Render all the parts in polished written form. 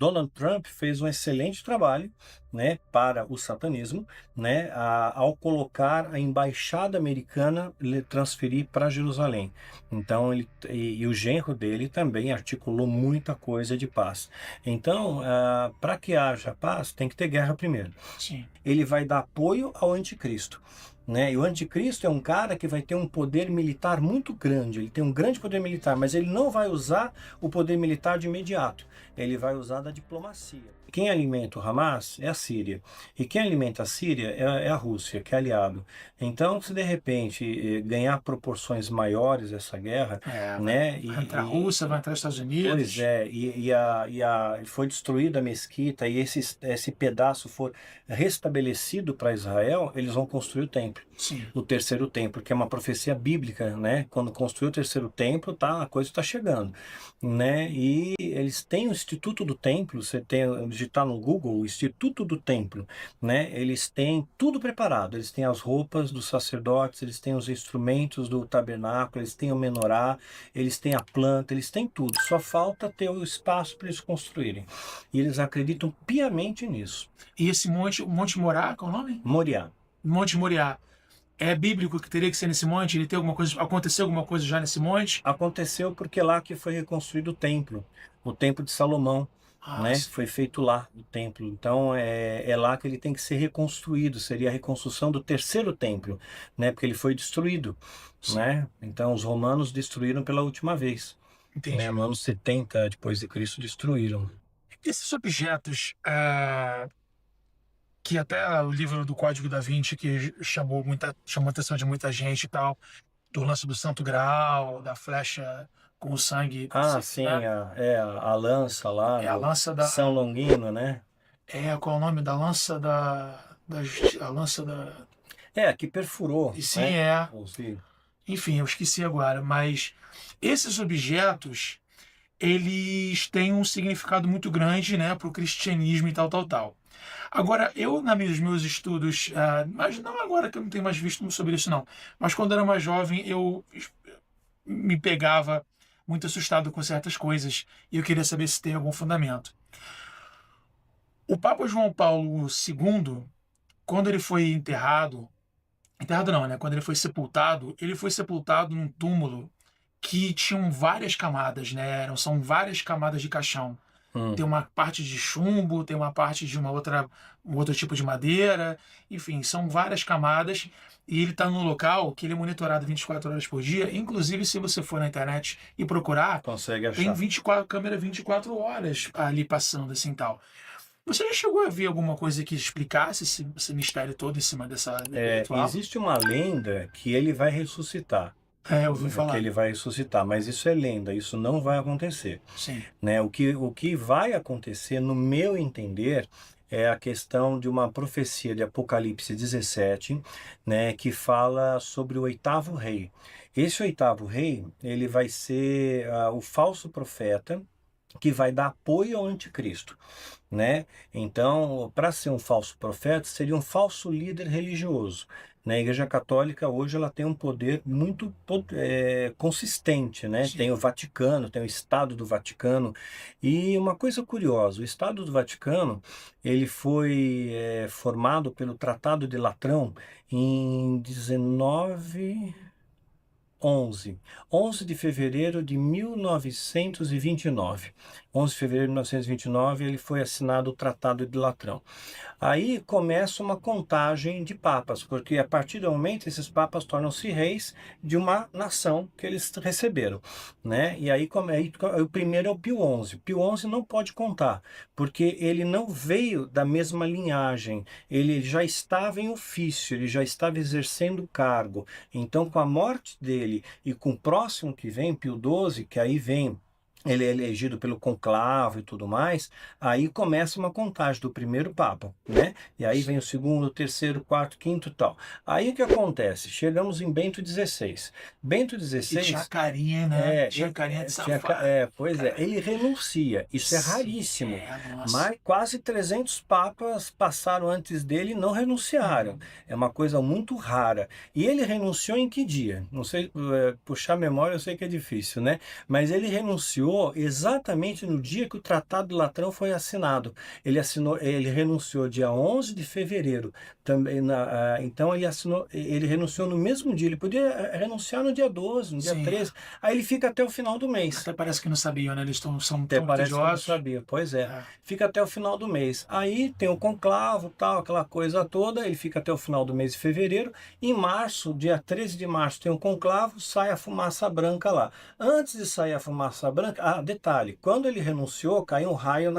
Donald Trump fez um excelente trabalho, né, para o satanismo, né, ao colocar a embaixada americana transferir para Jerusalém. Então e o genro dele também articulou muita coisa de paz. Então, para que haja paz, tem que ter guerra primeiro. Sim. Ele vai dar apoio ao anticristo, né? E o anticristo é um cara que vai ter um poder militar muito grande, ele tem um grande poder militar, mas ele não vai usar o poder militar de imediato, ele vai usar da diplomacia. Quem alimenta o Hamas é a Síria, e quem alimenta a Síria é a Rússia, que é aliado. Então, se de repente ganhar proporções maiores essa guerra, né? Vai entrar a Rússia, vai entrar os Estados Unidos. Pois é, foi destruída a mesquita e esse pedaço for restabelecido para Israel, eles vão construir o templo. Sim. O terceiro templo, que é uma profecia bíblica, né? Quando construiu o terceiro templo, a coisa está chegando, né? E eles têm o Instituto do Templo, você tem, digitar no Google, o Instituto do Templo, né? Eles têm tudo preparado, eles têm as roupas dos sacerdotes, eles têm os instrumentos do tabernáculo, eles têm o menorá, eles têm a planta, eles têm tudo, só falta ter o espaço para eles construírem. E eles acreditam piamente nisso. E esse Monte Moriá, qual é o nome? Moriá. Monte Moriá. É bíblico que teria que ser nesse monte? Ele tem alguma coisa, aconteceu alguma coisa já nesse monte? Aconteceu porque lá que foi reconstruído o templo de Salomão, né? Sim. Foi feito lá o templo. Então é lá que ele tem que ser reconstruído. Seria a reconstrução do terceiro templo, né? Porque ele foi destruído, né? Então os romanos destruíram pela última vez. Entendi. Né? No ano 70 depois de Cristo destruíram. Esses objetos que até o livro do Código da Vinci, que chamou a atenção de muita gente e tal, do lance do Santo Graal, da flecha com o sangue. Sim, a lança lá, É a lança da. São Longino, né? Qual é o nome da lança a lança da. Que perfurou. Sim, né? Enfim, eu esqueci agora, mas esses objetos, eles têm um significado muito grande, né, para o cristianismo e tal, tal, tal. Agora, nos meus estudos, mas não agora que eu não tenho mais visto sobre isso não, mas quando eu era mais jovem, eu me pegava muito assustado com certas coisas e eu queria saber se tem algum fundamento. O Papa João Paulo II, quando ele foi enterrado não, né? Quando ele foi sepultado num túmulo que tinham várias camadas, né? São várias camadas de caixão. Tem uma parte de chumbo, tem uma parte de um outro tipo de madeira, enfim, são várias camadas. E ele está num local que ele é monitorado 24 horas por dia. Inclusive, se você for na internet e procurar, consegue achar. Tem câmera 24 horas ali passando, assim, tal. Você já chegou a ver alguma coisa que explicasse esse mistério todo em cima dessa ritual? Existe uma lenda que ele vai ressuscitar. Eu ouvi falar. Que ele vai ressuscitar, mas isso é lenda, isso não vai acontecer. Sim. Né? O que vai acontecer, no meu entender, é a questão de uma profecia de Apocalipse 17, né, que fala sobre o oitavo rei. Esse oitavo rei, ele vai ser o falso profeta que vai dar apoio ao anticristo, né? Então, para ser um falso profeta, seria um falso líder religioso. Na Igreja Católica, hoje, ela tem um poder muito consistente, né? Sim. Tem o Vaticano, tem o Estado do Vaticano. E uma coisa curiosa, o Estado do Vaticano, ele foi formado pelo Tratado de Latrão em 11 de fevereiro de 1929. 11 de fevereiro de 1929, ele foi assinado o Tratado de Latrão. Aí começa uma contagem de papas, porque a partir do momento esses papas tornam-se reis de uma nação que eles receberam, né? E aí o primeiro é o Pio XI. Pio XI não pode contar, porque ele não veio da mesma linhagem, ele já estava em ofício, ele já estava exercendo o cargo. Então, com a morte dele e com o próximo que vem, Pio XII, que aí vem, ele é elegido pelo conclave e tudo mais, aí começa uma contagem do primeiro papa, né? E aí vem o segundo, terceiro, quarto, quinto e tal. Aí o que acontece? Chegamos em Bento XVI. Bento XVI... E tinha carinha, né? Tinha carinha de safado. Pois é, ele renuncia, isso é raríssimo. Mas quase 300 papas passaram antes dele e não renunciaram. É uma coisa muito rara. E ele renunciou em que dia? Não sei, puxar a memória eu sei que é difícil, né? Mas ele renunciou renunciou exatamente no dia que o Tratado de Latrão foi assinado. Ele renunciou dia 11 de fevereiro. Também então ele renunciou no mesmo dia. Ele podia renunciar no dia 12, no dia Sim. 13. Aí ele fica até o final do mês. Até parece que não sabiam, né? Eles são Até tão parece que eu não estudiosos. sabia. Pois é. É. Fica até o final do mês. Aí tem o conclavo, tal, aquela coisa toda. Ele fica até o final do mês de fevereiro. Em março, dia 13 de março, tem o conclavo, sai a fumaça branca lá. Antes de sair a fumaça branca, detalhe, quando ele renunciou, caiu um raio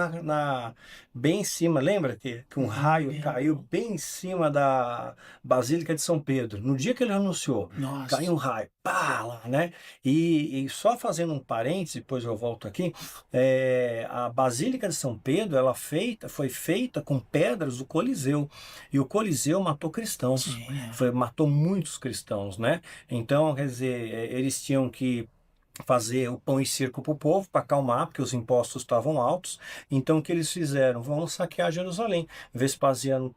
bem em cima. Lembra que um raio caiu bem em cima da Basílica de São Pedro? No dia que ele renunciou, Nossa. caiu um raio, pá, lá, né? E só fazendo um parênteses, depois eu volto aqui, a Basílica de São Pedro, foi feita com pedras do Coliseu, e o Coliseu matou cristãos, Sim, matou muitos cristãos, né? Então, quer dizer, eles tinham que fazer o pão e circo para o povo, para acalmar, porque os impostos estavam altos. Então, o que eles fizeram? Vamos saquear Jerusalém. Vespasiano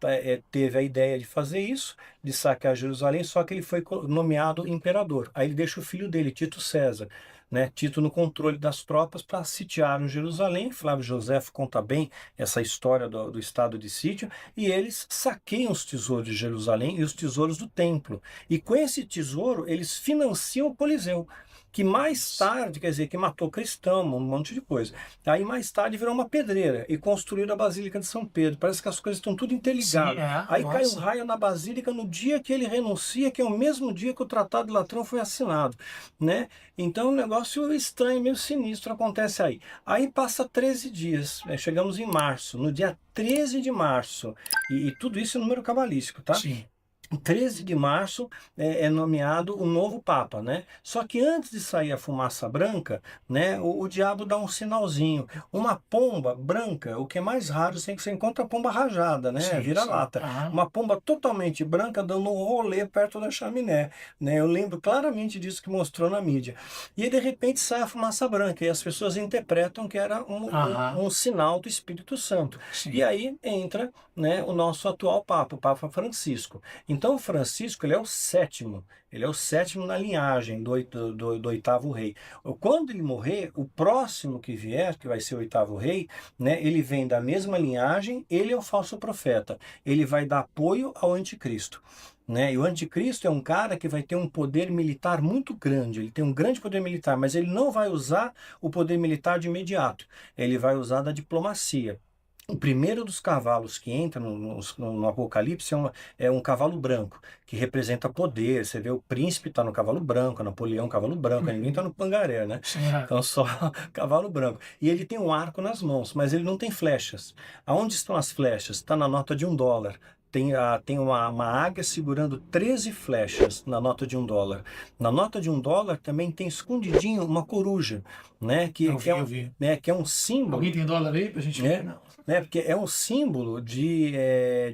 teve a ideia de fazer isso, de saquear Jerusalém, só que ele foi nomeado imperador. Aí ele deixa o filho dele, Tito César, né, Tito no controle das tropas para sitiar Jerusalém. Flávio Joséfo conta bem essa história do estado de sítio, e eles saqueiam os tesouros de Jerusalém e os tesouros do templo. E com esse tesouro, eles financiam o Coliseu, que mais tarde, quer dizer, que matou cristão, um monte de coisa. Aí mais tarde virou uma pedreira e construíram a Basílica de São Pedro. Parece que as coisas estão tudo interligadas. Sim, Aí nossa. cai um raio na Basílica no dia que ele renuncia, que é o mesmo dia que o Tratado de Latrão foi assinado, né? Então, um negócio estranho, meio sinistro acontece aí. Aí passa 13 dias, chegamos em março, no dia 13 de março, e tudo isso é número cabalístico, tá? Sim. 13 de março é nomeado o novo Papa, né? Só que antes de sair a fumaça branca, né, o diabo dá um sinalzinho. Uma pomba branca, o que é mais raro, você encontra a pomba rajada, né? Sim, Vira-lata. sim. Uma pomba totalmente branca dando um rolê perto da chaminé, né? Eu lembro claramente disso que mostrou na mídia. E aí, de repente, sai a fumaça branca e as pessoas interpretam que era um sinal do Espírito Santo. Sim. E aí entra, né, o nosso atual Papa, o Papa Francisco. Então, o Francisco, ele é o sétimo na linhagem do oitavo rei. Quando ele morrer, o próximo que vier, que vai ser o oitavo rei, né, ele vem da mesma linhagem, ele é o falso profeta. Ele vai dar apoio ao anticristo. Né? E o anticristo é um cara que vai ter um poder militar muito grande, ele tem um grande poder militar, mas ele não vai usar o poder militar de imediato, ele vai usar da diplomacia. O primeiro dos cavalos que entra no Apocalipse é um cavalo branco, que representa poder. Você vê o príncipe está no cavalo branco, Napoleão cavalo branco, ninguém está no pangaré, né? Sim. Então só cavalo branco. E ele tem um arco nas mãos, mas ele não tem flechas. Aonde estão as flechas? Está na nota de $1. Tem uma águia segurando 13 flechas na nota de $1. Na nota de $1 também tem escondidinho uma coruja, né? Eu vi. Que é um símbolo. Alguém tem dólar aí pra gente ver? Não. Né? Porque é um símbolo de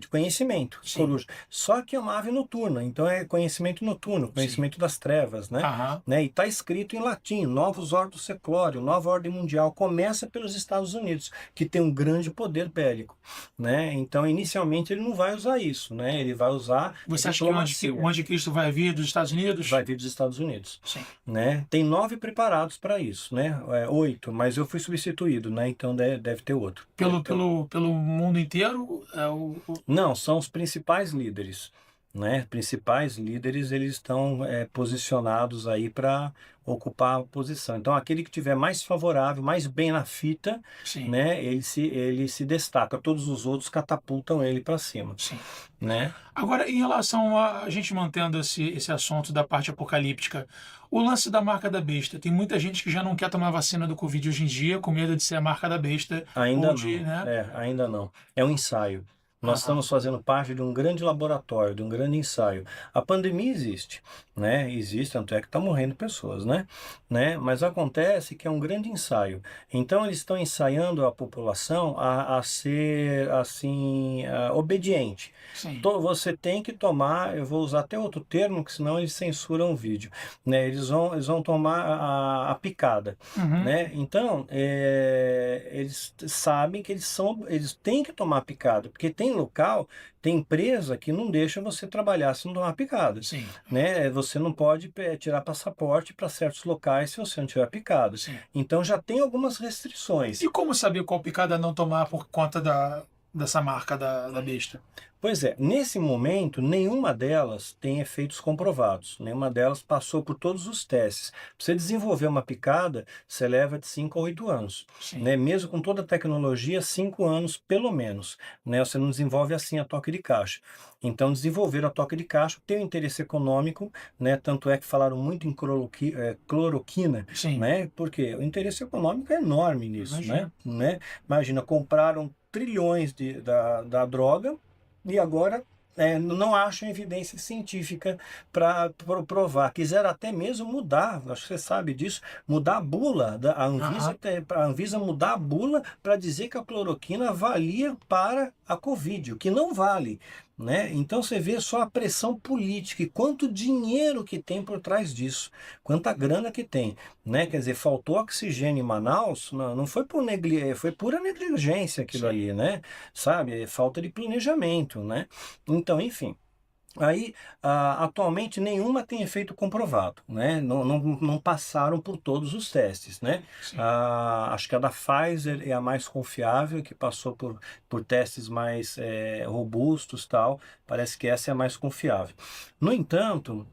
conhecimento, coruja. Só que é uma ave noturna, então é conhecimento noturno, conhecimento das trevas, né? E está escrito em latim, Novus Ordo Seclorio, Nova Ordem Mundial, começa pelos Estados Unidos, que tem um grande poder bélico, né? Então, inicialmente, ele não vai usar isso, né? Ele vai usar... Você acha que o anticristo vai vir dos Estados Unidos? Vai vir dos Estados Unidos. Sim. Né? Tem 9 preparados para isso, né? 8, mas eu fui substituído, né? Então deve ter outro. Pelo mundo inteiro? Não, são os principais líderes, né? Principais líderes, eles estão posicionados aí para ocupar a posição. Então, aquele que tiver mais favorável, mais bem na fita, Sim. né? Ele se destaca. Todos os outros catapultam ele para cima. Sim. Né? Agora, em relação a gente mantendo esse assunto da parte apocalíptica, o lance da marca da besta, tem muita gente que já não quer tomar vacina do Covid hoje em dia, com medo de ser a marca da besta. Ainda não, né? Ainda não. É um ensaio. Nós estamos fazendo parte de um grande laboratório, de um grande ensaio. A pandemia existe, né? Existe, tanto é que está morrendo pessoas, né? Mas acontece que é um grande ensaio. Então, eles estão ensaiando a população a ser, assim, obediente. Sim. Você tem que tomar, eu vou usar até outro termo, que senão eles censuram o vídeo, né? Eles vão tomar a picada, né? Então, eles sabem que eles têm que tomar a picada, porque tem tem local, tem empresa que não deixa você trabalhar se não tomar picada, Sim, né? Você não pode tirar passaporte para certos locais se você não tiver picada. sim. Então já tem algumas E restrições. como saber qual picada não tomar por conta dessa marca da besta? Pois é, nesse momento, nenhuma delas tem efeitos comprovados, nenhuma delas passou por todos os testes. Para você desenvolver uma picada, você leva de 5 a 8 anos, Sim, né? Mesmo com toda a tecnologia, 5 anos pelo menos, né? Você não desenvolve assim a toque de caixa. Então, desenvolver a toque de caixa tem um interesse econômico, né? Tanto é que falaram muito em cloroquina, sim, né? Porque o interesse econômico é enorme nisso, imagino. né? Imagina, compraram trilhões da droga e agora não acham evidência científica para provar. Quiseram até mesmo mudar, acho que você sabe disso, mudar a bula da a Anvisa, Aham, para a Anvisa mudar a bula para dizer que a cloroquina valia para a Covid, o que não vale. Né? Então você vê só a pressão política e quanto dinheiro que tem por trás disso, quanta grana que tem, né? Quer dizer, faltou oxigênio em Manaus, não foi foi pura negligência aquilo sim. ali, né? Sabe? É falta de planejamento, né? Então, enfim. Aí, atualmente, nenhuma tem efeito comprovado, né? Não passaram por todos os testes, né? Sim, Acho que a da Pfizer é a mais confiável, que passou por testes mais robustos, tal. Parece que essa é a mais confiável. No entanto,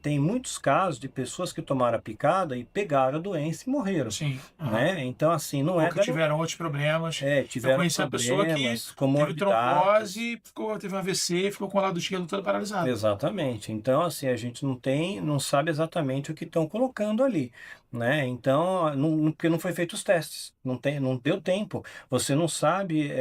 tem muitos casos de pessoas que tomaram a picada e pegaram a doença e morreram, sim. Aham. né? Então, assim, não Ou é que tiveram outros problemas. Eu tiveram conheci uma pessoa que problemas, teve comorbidades. trombose, teve um AVC e ficou com o lado esquerdo todo paralisado. Exatamente. Então, assim, a gente não sabe exatamente o que estão colocando ali, né? Então, porque não foi feito os testes, não deu tempo. Você não sabe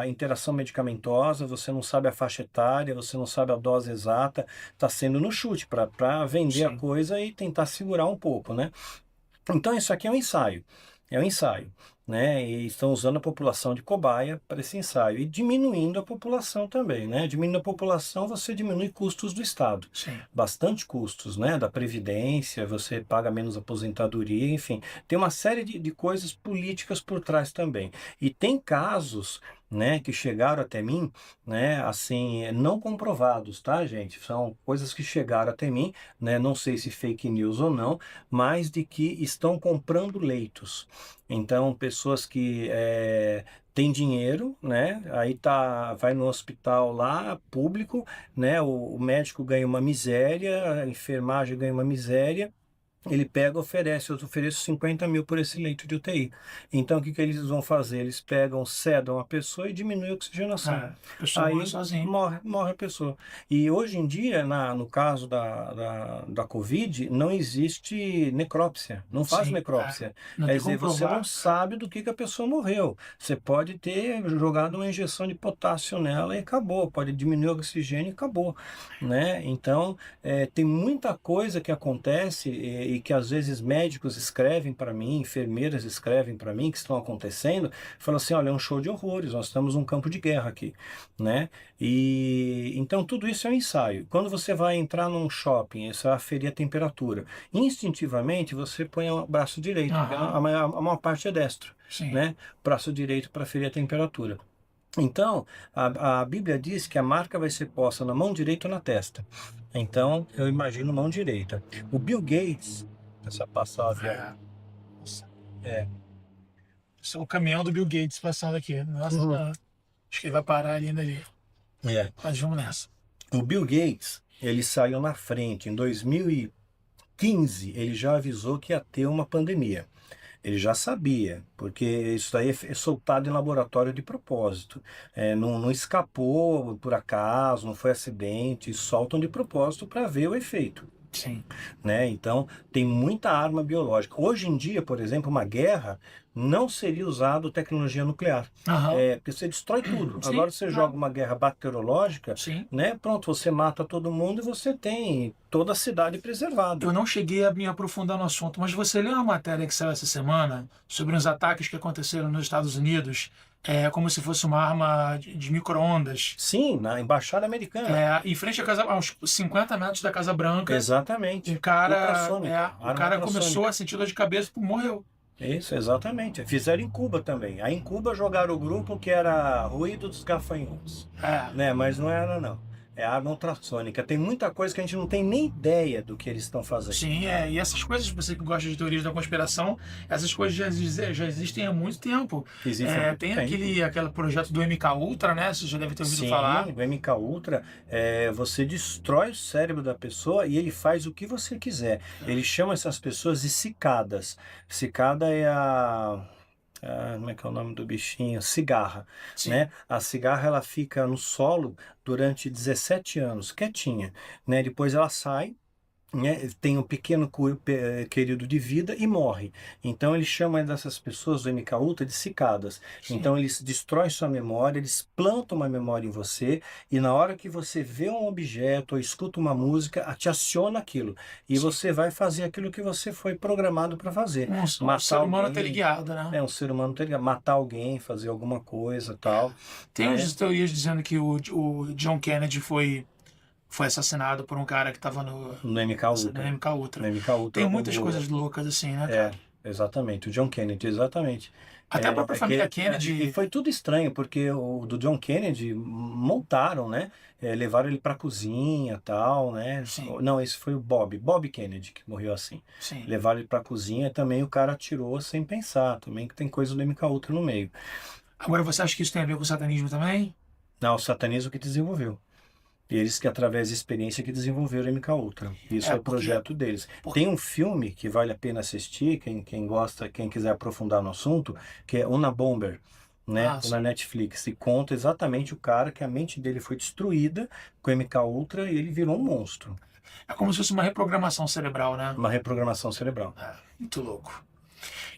a interação medicamentosa, você não sabe a faixa etária, você não sabe a dose exata. Está sendo no chute para vender a Sim, coisa e tentar segurar um pouco, né? Então, isso aqui é um ensaio, né? E estão usando a população de cobaia para esse ensaio e diminuindo a população também, né? Diminuindo a população, você diminui custos do Estado, sim. bastante custos, né? Da Previdência, você paga menos aposentadoria, enfim, tem uma série de coisas políticas por trás também. E tem casos, né, que chegaram até mim, né, assim, não comprovados, tá, gente? São coisas que chegaram até mim, né? Não sei se fake news ou não, mas de que estão comprando leitos. Então, pessoas que têm dinheiro, né? Aí vai no hospital lá, público, né? O médico ganha uma miséria, a enfermagem ganha uma miséria. Ele pega, oferece, eu ofereço 50 mil por esse leito de UTI. Então, o que eles vão fazer? Eles pegam, sedam a pessoa e diminuem a oxigenação. É, a pessoa morre Aí sozinha. morre a pessoa. E hoje em dia, no caso da Covid, não existe necrópsia, não faz Sim, é. necrópsia. Não Quer tem como dizer, você não provar. sabe do que a pessoa morreu. Você pode ter jogado uma injeção de potássio nela e acabou, pode diminuir o oxigênio e acabou, né? Então, tem muita coisa que acontece e que às vezes médicos escrevem para mim, enfermeiras escrevem para mim que estão acontecendo, falam assim, olha, é um show de horrores, nós estamos num campo de guerra aqui, né? E então tudo isso é um ensaio. Quando você vai entrar num shopping, você vai aferir a temperatura. Instintivamente você põe o braço direito, porque Aham, a maior parte é destro, sim. né? Braço direito para aferir a temperatura. Então, a Bíblia diz que a marca vai ser posta na mão direita ou na testa. Então, eu imagino mão direita. O Bill Gates, essa passar o avião. É. Nossa, É. esse é o caminhão do Bill Gates passando aqui. Nossa, Uhum. acho que ele vai parar ali. É. Mas vamos nessa. O Bill Gates, ele saiu na frente. Em 2015, ele já avisou que ia ter uma pandemia. Ele já sabia, porque isso aí é soltado em laboratório de propósito. Não escapou por acaso, não foi acidente, soltam de propósito para ver o efeito. Sim. Né? Então, tem muita arma biológica. Hoje em dia, por exemplo, uma guerra não seria usado tecnologia nuclear, Aham. porque você destrói tudo. Sim, Agora você joga claro. uma guerra bacteriológica, Sim. né? Pronto, você mata todo mundo e você tem toda a cidade preservada. Eu não cheguei a me aprofundar no assunto, mas você leu uma matéria que saiu essa semana sobre uns ataques que aconteceram nos Estados Unidos, como se fosse uma arma de micro-ondas, Sim, na embaixada americana. em frente à casa, a uns 50 metros da Casa Branca. Exatamente. O cara, Ultrassônica, o arma cara ultrassônica. começou a sentir dor de cabeça e morreu. Isso, exatamente. Fizeram em Cuba também. Aí em Cuba jogaram o grupo que era Ruído dos Gafanhotos, É. né? Mas não era, não. É arma ultrassônica. Tem muita coisa que a gente não tem nem ideia do que eles estão fazendo. Sim, e essas coisas, você que gosta de teorias da conspiração, essas coisas já existem há muito tempo. Existe há muito Tem tempo. aquele projeto do MK Ultra, né? Você já deve ter ouvido Sim, falar. o MK Ultra, você destrói o cérebro da pessoa e ele faz o que você quiser. Ele chama essas pessoas de cicadas. Cicada é como é que é o nome do bichinho? Cigarra, Sim, né? A cigarra ela fica no solo durante 17 anos, quietinha, né? Depois ela sai, né, tem um pequeno período de vida e morre. Então ele chama dessas pessoas do MK Ultra de cicadas. sim, Então eles destroem sua memória, eles plantam uma memória em você e na hora que você vê um objeto ou escuta uma música, te aciona aquilo e sim. você vai fazer aquilo que você foi programado para fazer, Um matar ser humano alguém. teleguiado, né? Um ser humano tem que matar alguém, fazer alguma coisa, tal, Tem né? umas teorias dizendo que o John Kennedy foi assassinado por um cara que estava No MK no Ultra. MK No Ultra. MK Tem Ultra, muitas coisas loucas assim, né, É, cara? exatamente, o John Kennedy, exatamente. Até a própria família E Kennedy. foi tudo estranho, porque o do John Kennedy montaram, né? Levaram ele para a cozinha, tal, né? Sim, Não, esse foi o Bob Kennedy que morreu assim. sim. Levaram ele para a cozinha e também o cara atirou sem pensar, também que tem coisa do MK Ultra no meio. Agora, você acha que isso tem a ver com o satanismo também? Não, o satanismo que desenvolveu. Eles que, através de experiência, que desenvolveram o MK Ultra. Isso é o Porque, projeto deles. por- Tem um filme que vale a pena assistir, quem gosta, quem quiser aprofundar no assunto, que é Unabomber, né? ah, Na sim. Netflix. E conta exatamente o cara que a mente dele foi destruída com o MK Ultra e ele virou um monstro. É como se fosse uma reprogramação cerebral, né? Uma reprogramação cerebral. Muito louco.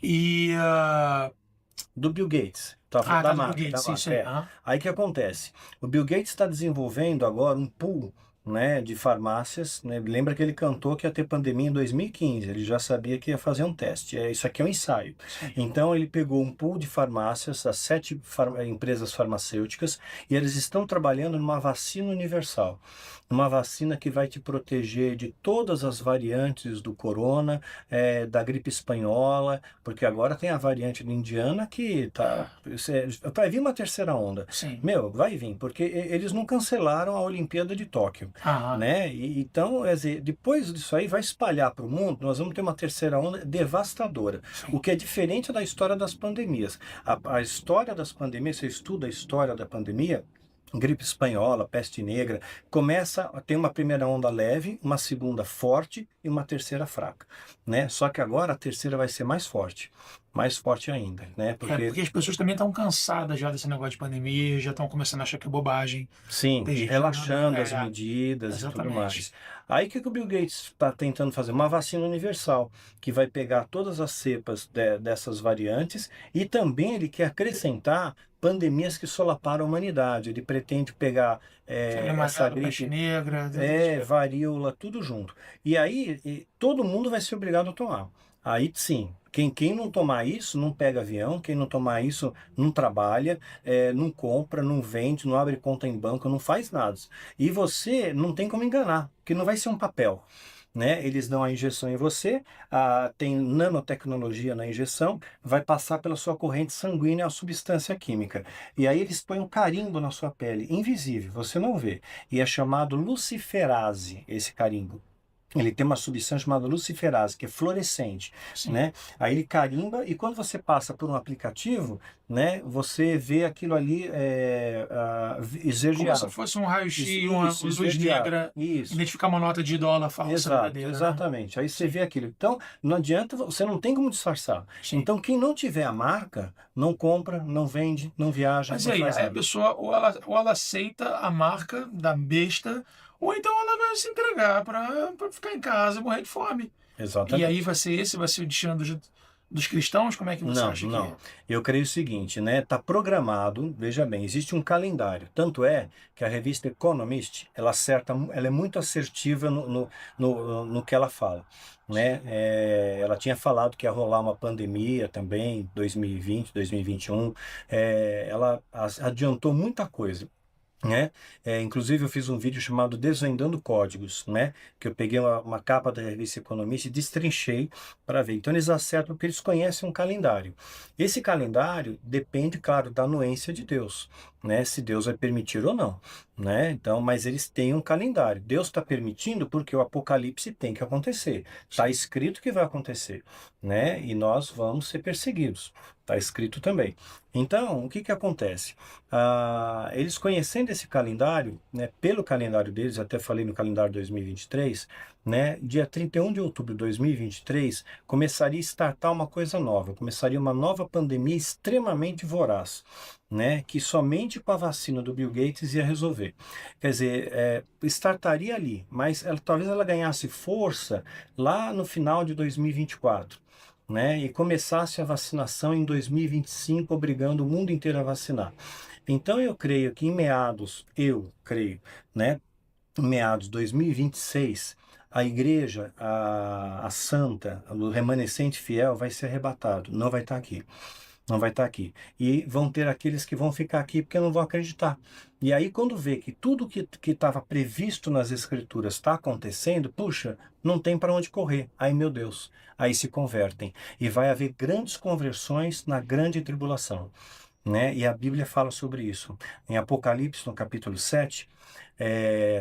E. Do Bill Gates. Tá, da Tá do Bill marca, da Gates, isso marca. aí. É. Aí que acontece? O Bill Gates está desenvolvendo agora um pool, né, de farmácias, né? Lembra que ele cantou que ia ter pandemia em 2015, ele já sabia que ia fazer um teste. Isso aqui é um ensaio. Sim. Então ele pegou um pool de farmácias, as 7 empresas farmacêuticas, e eles estão trabalhando numa vacina universal. Uma vacina que vai te proteger de todas as variantes do corona, da gripe espanhola, porque agora tem a variante indiana que tá, vai vir uma terceira onda. Sim. Meu, vai vir, porque eles não cancelaram a Olimpíada de Tóquio, Aham. né? Então, quer dizer, depois disso aí vai espalhar para o mundo, nós vamos ter uma terceira onda devastadora, o Sim. que é diferente da história das pandemias. A história das pandemias, você estuda a história da pandemia, gripe espanhola, peste negra, tem uma primeira onda leve, uma segunda forte e uma terceira fraca, né? Só que agora a terceira vai ser mais forte ainda, né? Porque Porque as pessoas também estão cansadas já desse negócio de pandemia, já estão começando a achar que é bobagem. sim, Tem e gente relaxando as é, medidas e tudo exatamente. mais. Aí o que que o Bill Gates está tentando fazer? Uma vacina universal, que vai pegar todas as cepas dessas variantes e também ele quer acrescentar pandemias que solaparam a humanidade. Ele pretende pegar Febre essa amarela, peste gripe, negra. varíola, tudo junto. E aí todo mundo vai ser obrigado a tomar. Aí sim, quem não tomar isso não pega avião, quem não tomar isso não trabalha, não compra, não vende, não abre conta em banco, não faz nada. E você não tem como enganar, porque não vai ser um papel. Né? Eles dão a injeção em você, tem nanotecnologia na injeção, vai passar pela sua corrente sanguínea a substância química. E aí eles põem um carimbo na sua pele, invisível, você não vê. E é chamado luciferase, esse carimbo. Ele tem uma substância chamada luciferase, que é fluorescente, Sim. né? Aí ele carimba e quando você passa por um aplicativo, né, você vê aquilo ali Como se esverdeado. fosse um raio-x, uma Isso, luz esverdeado. negra, Isso. identificar uma nota de dólar falsa, Exato, verdadeira, né? exatamente. Aí você Sim, vê aquilo. Então, não adianta, você não tem como disfarçar. sim. Então, quem não tiver a marca, não compra, não vende, não viaja, Mas e não aí, faz aí a nada. pessoa ou ela aceita a marca da besta, ou então ela vai se entregar para ficar em casa e morrer de fome. E aí Exatamente. vai ser o destino dos cristãos? Como é que você Não, acha que não. é? Eu creio o seguinte, né? Tá programado, veja bem, existe um calendário. Tanto é que a revista Economist, ela é muito assertiva no que ela fala, né? Ela tinha falado que ia rolar uma pandemia também, 2020, 2021. Ela adiantou muita coisa. né? Inclusive eu fiz um vídeo chamado Desvendando Códigos, né? Que eu peguei uma capa da revista Economista e destrinchei para ver. Então eles acertam porque eles conhecem um calendário. Esse calendário depende, claro, da anuência de Deus, né? Se Deus vai permitir ou não, né? Então, mas eles têm um calendário. Deus está permitindo porque o Apocalipse tem que acontecer. Está escrito que vai acontecer, né? E nós vamos ser perseguidos. Está escrito também. Então, o que que acontece? Eles conhecendo esse calendário, né, pelo calendário deles, até falei no calendário 2023, né, dia 31 de outubro de 2023, começaria a startar uma coisa nova, começaria uma nova pandemia extremamente voraz, né, que somente com a vacina do Bill Gates ia resolver. Quer dizer, startaria ali, mas talvez ela ganhasse força lá no final de 2024. Né, e começasse a vacinação em 2025, obrigando o mundo inteiro a vacinar. Então eu creio que né, em meados de 2026, a igreja, a santa, o remanescente fiel vai ser arrebatado, não vai estar aqui. Não vai estar aqui. E vão ter aqueles que vão ficar aqui porque não vão acreditar. E aí, quando vê que tudo que estava previsto nas Escrituras está acontecendo, puxa, não tem para onde correr. Aí, meu Deus, aí se convertem. E vai haver grandes conversões na grande tribulação, né? E a Bíblia fala sobre isso. Em Apocalipse, no capítulo 7,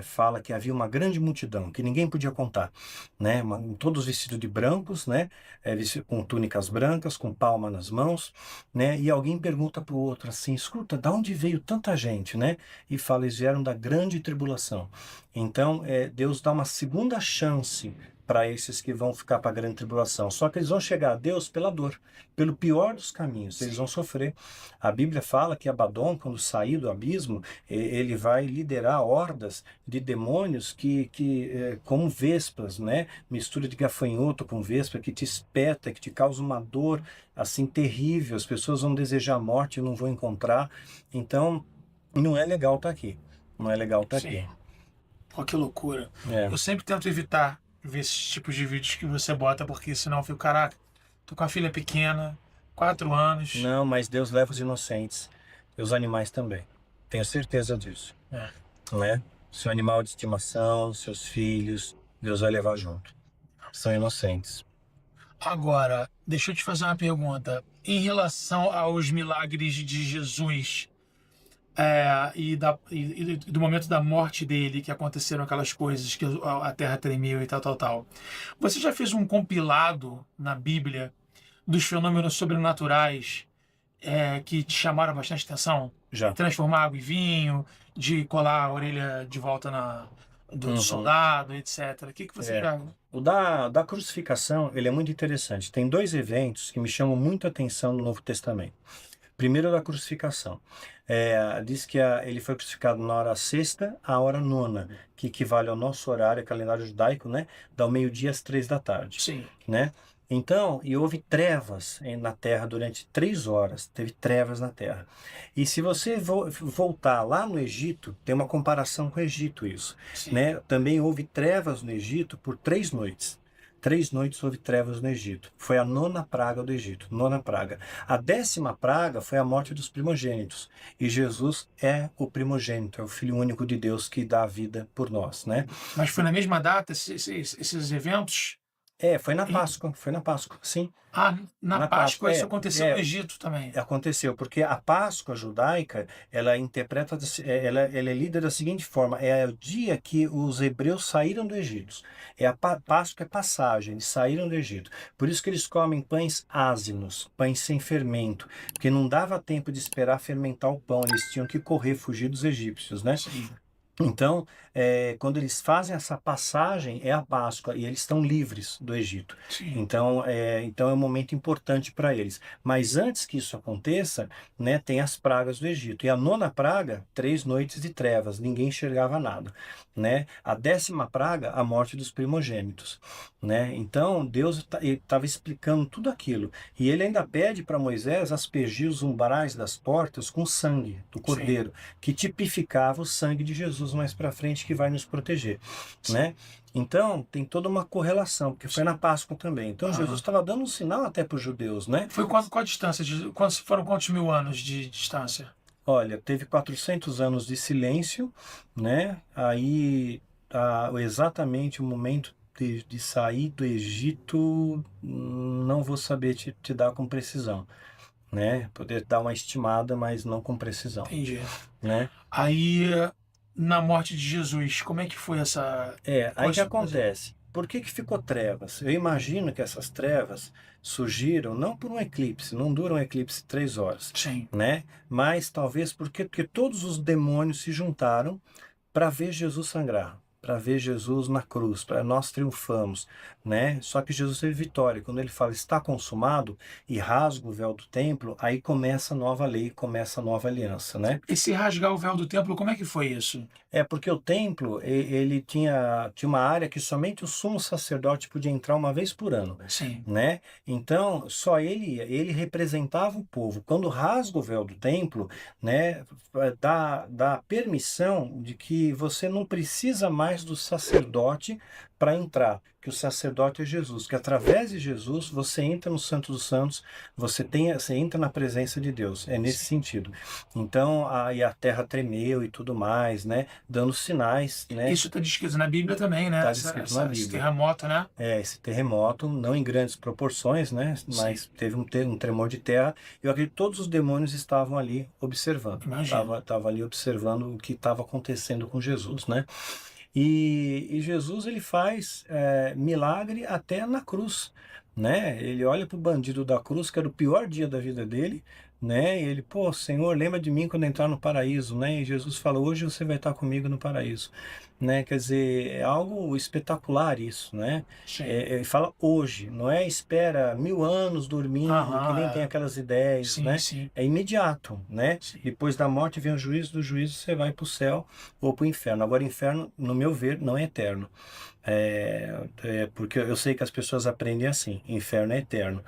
fala que havia uma grande multidão, que ninguém podia contar, né? Todos vestidos de brancos, né? Com túnicas brancas, com palma nas mãos, né? E alguém pergunta para o outro assim, escuta, de onde veio tanta gente, né? E fala, eles vieram da grande tribulação. Então, Deus dá uma segunda chance para esses que vão ficar para a grande tribulação. Só que eles vão chegar a Deus pela dor, pelo pior dos caminhos, eles vão sofrer. A Bíblia fala que Abaddon, quando sair do abismo, ele vai liderar hordas de demônios como vespas, né? Mistura de gafanhoto com vespa, que te espeta, que te causa uma dor assim terrível. As pessoas vão desejar a morte e não vão encontrar. Então, não é legal estar aqui. Não é legal estar aqui. Sim. Pô, que loucura. É. Eu sempre tento evitar ver esses tipos de vídeos que você bota, porque senão eu fico, caraca, tô com a filha pequena, 4 anos. Não, mas Deus leva os inocentes e os animais também. Tenho certeza disso. Né? Seu animal de estimação, seus filhos, Deus vai levar junto. São inocentes. Agora, deixa eu te fazer uma pergunta. Em relação aos milagres de Jesus, e do momento da morte dele, que aconteceram aquelas coisas, que a terra tremeu e tal. Você já fez um compilado na Bíblia dos fenômenos sobrenaturais que te chamaram bastante atenção? Já. Transformar água em vinho, de colar a orelha de volta do soldado, etc. O que você já... O da crucificação, ele é muito interessante. Tem dois eventos que me chamam muito a atenção no Novo Testamento. Primeiro, da crucificação. Diz que ele foi crucificado na hora sexta à hora nona, que equivale ao nosso horário, calendário judaico, né? Da meio-dia às 3 da tarde. Sim. Né? Então, e houve trevas na terra durante 3 horas, teve trevas na terra. E se você voltar lá no Egito, tem uma comparação com o Egito isso, né? Também houve trevas no Egito por 3 noites. 3 noites houve trevas no Egito. Foi a 9ª praga do Egito, 9ª praga. A 10ª praga foi a morte dos primogênitos. E Jesus é o primogênito, é o Filho único de Deus que dá a vida por nós, né? Mas foi na mesma data esses eventos? Foi na Páscoa, sim. Na Páscoa isso aconteceu no Egito também. Aconteceu, porque a Páscoa judaica, ela interpreta, ela é lida da seguinte forma, é o dia que os hebreus saíram do Egito. Páscoa é passagem, eles saíram do Egito. Por isso que eles comem pães ázinos, pães sem fermento, porque não dava tempo de esperar fermentar o pão, eles tinham que correr, fugir dos egípcios, né? Sim. Então, quando eles fazem essa passagem, é a Páscoa, e eles estão livres do Egito. Sim. Então, é um momento importante para eles. Mas antes que isso aconteça, né, tem as pragas do Egito. E a 9ª praga, 3 noites de trevas, ninguém enxergava nada. Né? A 10ª praga, a morte dos primogênitos. Né? Então, Deus estava explicando tudo aquilo. E ele ainda pede para Moisés aspergir os umbrais das portas com sangue do cordeiro, que tipificava o sangue de Jesus mais para frente, que vai nos proteger, né? Então, tem toda uma correlação, porque foi na Páscoa também. Então, Jesus estava dando um sinal até para os judeus, né? Foi qual a distância? Foram quantos mil anos de distância? Olha, teve 400 anos de silêncio, né? Aí, exatamente o momento de sair do Egito, não vou saber te dar com precisão, né? Poder dar uma estimada, mas não com precisão, Entendi. né? Aí, na morte de Jesus, como é que foi essa. Aí Qual a que explicação? acontece? Por que que ficou trevas? Eu imagino que essas trevas surgiram não por um eclipse, não dura um eclipse 3 horas, Sim. né? Mas talvez porque todos os demônios se juntaram para ver Jesus sangrar, para ver Jesus na cruz, para nós triunfamos, né? Só que Jesus teve vitória. Quando ele fala está consumado e rasga o véu do templo, aí começa a nova lei, começa a nova aliança, né? Esse rasgar o véu do templo, como é que foi isso? É porque o templo, ele tinha uma área que somente o sumo sacerdote podia entrar uma vez por ano, Sim. né? Então, só ele representava o povo. Quando rasga o véu do templo, né, dá permissão de que você não precisa mais do sacerdote para entrar, que o sacerdote é Jesus, que através de Jesus você entra no Santo dos Santos, você entra na presença de Deus. É nesse Sim. sentido. Então, aí a terra tremeu e tudo mais, né? Dando sinais, né? Isso está descrito na Bíblia também, né? Está descrito na Esse Bíblia. terremoto, né? Esse terremoto, não em grandes proporções, né? Sim. Mas teve um tremor de terra. Eu acredito que todos os demônios estavam ali observando. Imagino. Tava ali observando o que estava acontecendo com Jesus, né? E Jesus, ele faz milagre até na cruz, né? Ele olha para o bandido da cruz, que era o pior dia da vida dele, né? E ele, pô, Senhor, lembra de mim quando entrar no paraíso, né? E Jesus fala, hoje você vai estar comigo no paraíso, né? Quer dizer, é algo espetacular isso, né? Sim. Ele fala hoje, não é espera 1000 anos dormindo, que Aham, nem tem aquelas ideias, sim, né? sim, É imediato, né? sim. Depois da morte vem o juízo, do juízo você vai para o céu ou para o inferno. Agora, o inferno, no meu ver, não é eterno. Porque eu sei que as pessoas aprendem assim, inferno é eterno,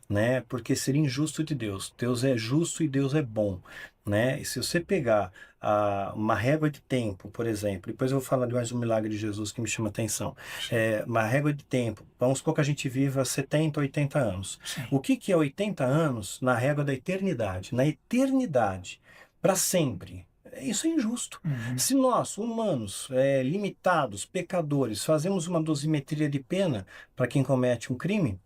né? Porque seria injusto de Deus. Deus é justo e Deus é bom, né? E se você pegar uma régua de tempo, por exemplo, depois eu vou falar de mais um milagre de Jesus que me chama a atenção. Uma régua de tempo, vamos supor que a gente viva 70, 80 anos. Sim. O que é 80 anos na régua da eternidade? Na eternidade, para sempre. Isso é injusto. Uhum. Se nós, humanos, limitados, pecadores, fazemos uma dosimetria de pena para quem comete um crime,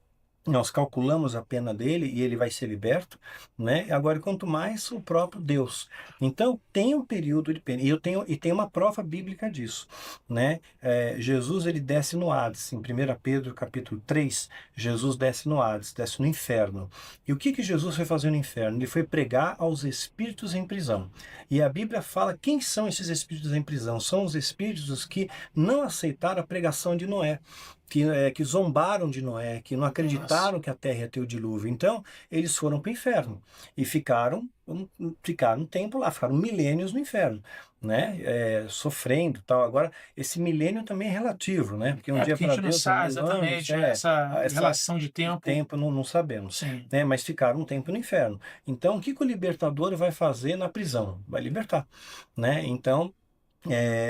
nós calculamos a pena dele e ele vai ser liberto, né? Agora, quanto mais o próprio Deus. Então, tem um período de pena. E tem uma prova bíblica disso, né? Jesus, ele desce no Hades. Em 1 Pedro, capítulo 3, Jesus desce no Hades, desce no inferno. E o que Jesus foi fazer no inferno? Ele foi pregar aos espíritos em prisão. E a Bíblia fala quem são esses espíritos em prisão. São os espíritos que não aceitaram a pregação de Noé. Que zombaram de Noé, que não acreditaram que a terra ia ter o dilúvio. Então, eles foram para o inferno e ficaram um tempo lá, ficaram milênios no inferno, né? Sofrendo tal. Agora, esse milênio também é relativo, né? Porque um dia Porque a para gente não Deus é sabe 1000 anos, exatamente essa relação de de tempo. tempo não sabemos, Sim. né? Mas ficaram um tempo no inferno. Então, o que o libertador vai fazer na prisão? Vai libertar, né? Então,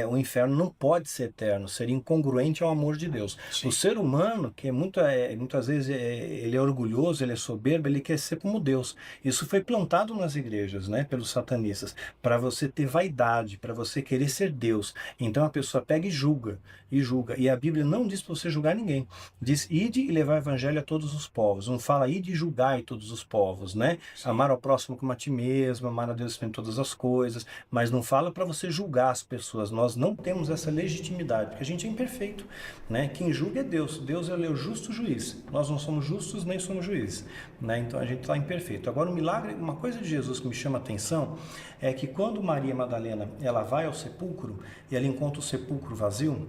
o inferno não pode ser eterno, seria incongruente ao amor de Deus. Sim. O ser humano, que muitas vezes ele é orgulhoso, ele é soberbo, ele quer ser como Deus. Isso foi plantado nas igrejas, né, pelos satanistas, para você ter vaidade, para você querer ser Deus. Então a pessoa pega e julga, e julga. E a Bíblia não diz para você julgar ninguém. Diz, ide e levar o evangelho a todos os povos. Não fala, ide e julgai todos os povos, né? Sim. Amar ao próximo como a ti mesmo, amar a Deus em todas as coisas, mas não fala para você julgar as pessoas. Nós não temos essa legitimidade, porque a gente é imperfeito, né? Quem julga é Deus. Deus é o justo juiz. Nós não somos justos nem somos juízes, né? Então a gente está imperfeito. Agora, o milagre, uma coisa de Jesus que me chama a atenção é que quando Maria Madalena ela vai ao sepulcro e ela encontra o sepulcro vazio,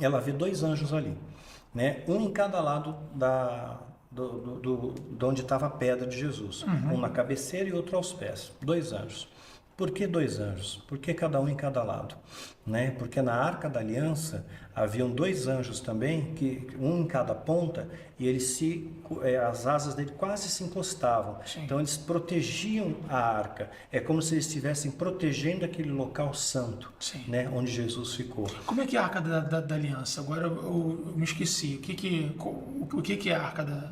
ela vê 2 anjos ali, né? Um em cada lado de onde estava a pedra de Jesus. Um na cabeceira e outro aos pés. 2 anjos. Por que 2 anjos? Por que cada um em cada lado? Né? Porque na Arca da Aliança haviam 2 anjos também, um em cada ponta, e as asas dele quase se encostavam. Sim. Então eles protegiam a arca. É como se eles estivessem protegendo aquele local santo, né? Onde Jesus ficou. Como é que é a Arca da Aliança? Agora eu me esqueci. O que é a Arca da...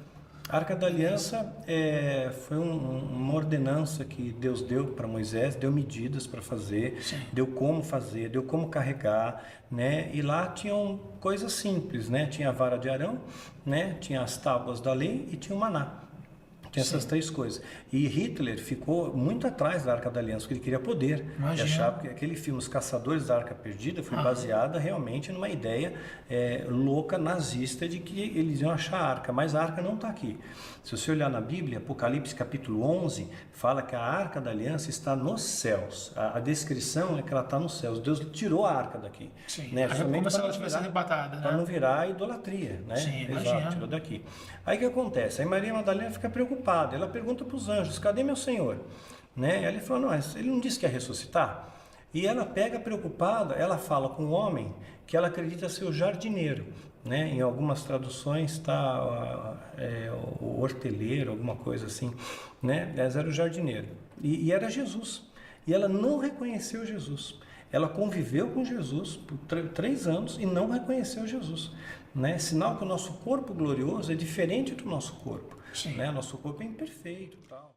A Arca da Aliança foi uma ordenança que Deus deu para Moisés, deu medidas para fazer, Sim. deu como fazer, deu como carregar, né? E lá tinham coisas simples, né? Tinha a vara de Arão, né? Tinha as tábuas da lei e tinha o maná. Tinha essas Sim. 3 coisas. E Hitler ficou muito atrás da Arca da Aliança, porque ele queria poder. Imagina. E achava que aquele filme Os Caçadores da Arca Perdida foi baseada realmente numa ideia louca, nazista, de que eles iam achar a arca. Mas a arca não está aqui. Se você olhar na Bíblia, Apocalipse capítulo 11, fala que a Arca da Aliança está nos céus. A descrição é que ela está nos céus. Deus tirou a arca daqui. Sim. Né? Como se ela tivesse arrebatada, Para né? não virar idolatria, né? Sim, Exato, imagina. tirou daqui. Aí o que acontece? Aí Maria Madalena fica preocupada, ela pergunta para os anjos, cadê meu Senhor? Né? Ele falou, não, ele não disse que ia ressuscitar? E ela pega preocupada, ela fala com o homem que ela acredita ser o jardineiro, né? Em algumas traduções está o horteleiro, alguma coisa assim, né? Mas era o jardineiro, e era Jesus, e ela não reconheceu Jesus. Ela conviveu com Jesus por 3 anos e não reconheceu Jesus, né? Sinal que o nosso corpo glorioso é diferente do nosso corpo, Sim. né? Nosso corpo é imperfeito, tal.